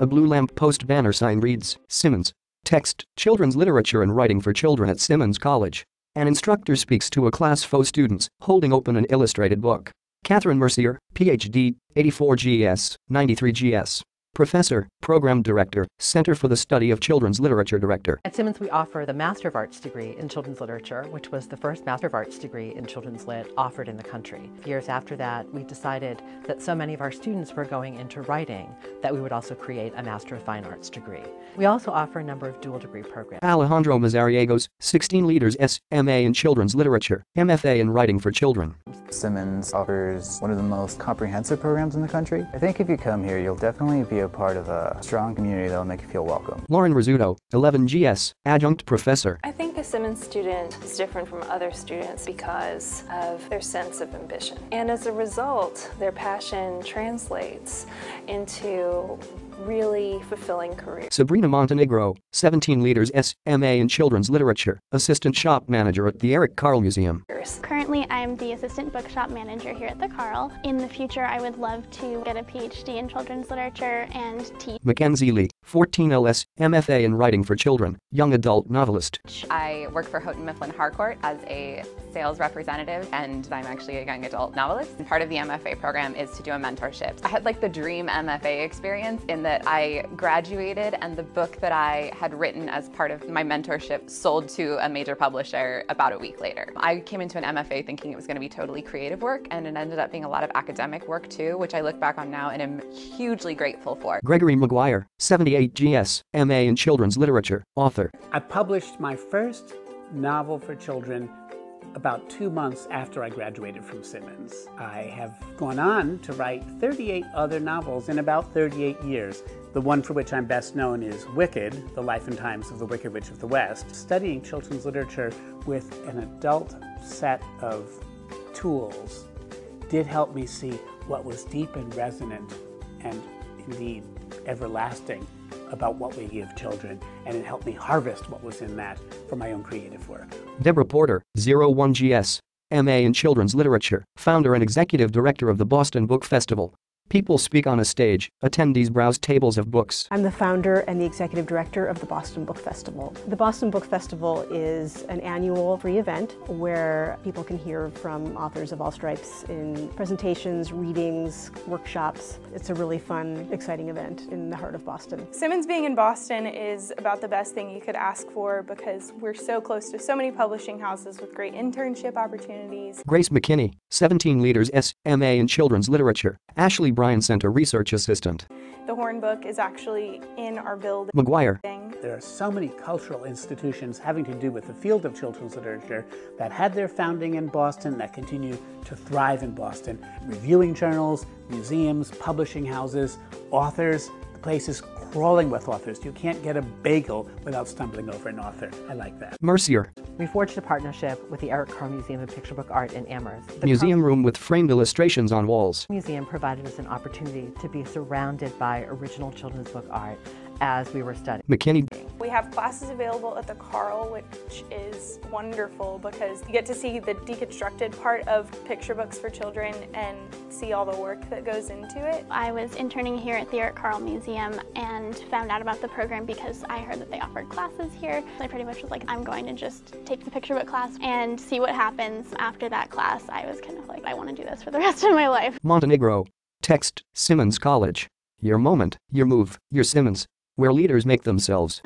A blue lamp post banner sign reads, Simmons. Text, Children's Literature and Writing for Children at Simmons College. An instructor speaks to a class full of students, holding open an illustrated book. Catherine Mercier, Ph.D., 84 GS, 93 GS. Professor, Program Director, Center for the Study of Children's Literature Director. At Simmons, we offer the Master of Arts degree in Children's Literature, which was the first Master of Arts degree in Children's Lit offered in the country. Years after that, we decided that so many of our students were going into writing that we would also create a Master of Fine Arts degree. We also offer a number of dual degree programs. Alejandro Mazariegos, 16 Leaders SMA in Children's Literature, MFA in Writing for Children. Simmons offers one of the most comprehensive programs in the country. I think if you come here, you'll definitely be a part of a strong community that will make you feel welcome. Lauren Rizzuto, 11 GS, Adjunct Professor. I think a Simmons student is different from other students because of their sense of ambition. And as a result, their passion translates into really fulfilling career. Sabrina Montenegro, 17 Leaders SMA in Children's Literature, Assistant Shop Manager at the Carr Museum. Currently, I'm the Assistant Bookshop Manager here at the Carr. In the future, I would love to get a PhD in Children's Literature and teach. Mackenzie Lee, 14 LS, MFA in Writing for Children, Young Adult Novelist. I work for Houghton Mifflin Harcourt as a sales representative, and I'm actually a young adult novelist. And part of the MFA program is to do a mentorship. I had like the dream MFA experience in that I graduated and the book that I had written as part of my mentorship sold to a major publisher about a week later. I came into an MFA thinking it was going to be totally creative work, and it ended up being a lot of academic work too, which I look back on now and am hugely grateful for. Gregory McGuire, 78 GS, MA in Children's Literature, author. I published my first novel for children about 2 months after I graduated from Simmons. I have gone on to write 38 other novels in about 38 years. The one for which I'm best known is Wicked, The Life and Times of the Wicked Witch of the West. Studying children's literature with an adult set of tools did help me see what was deep and resonant and indeed everlasting about what we give children, and it helped me harvest what was in that for my own creative work. Deborah Porter, 01 GS, MA in Children's Literature, founder and executive director of the Boston Book Festival. People speak on a stage, attendees browse tables of books. I'm the founder and the executive director of the Boston Book Festival. The Boston Book Festival is an annual free event where people can hear from authors of all stripes in presentations, readings, workshops. It's a really fun, exciting event in the heart of Boston. Simmons being in Boston is about the best thing you could ask for because we're so close to so many publishing houses with great internship opportunities. Grace McKinney, 17 Leaders SMA in Children's Literature, Ashley Bryan Center Research Assistant. The Horn book is actually in our building. McGuire. There are so many cultural institutions having to do with the field of children's literature that had their founding in Boston, that continue to thrive in Boston. Reviewing journals, museums, publishing houses, authors. The place is crawling with authors. You can't get a bagel without stumbling over an author. I like that. Mercier. We forged a partnership with the Carr Museum of Picture Book Art in Amherst. The Museum room with framed illustrations on walls. Museum provided us an opportunity to be surrounded by original children's book art as we were studying. McKinney. We have classes available at the Carl, which is wonderful because you get to see the deconstructed part of picture books for children and see all the work that goes into it. I was interning here at the Carl Museum and found out about the program because I heard that they offered classes here. I pretty much was like, I'm going to just take the picture book class and see what happens. After that class, I was kind of like, I want to do this for the rest of my life. Montenegro. Text, Simmons College. Your moment, your move, your Simmons. Where leaders make themselves.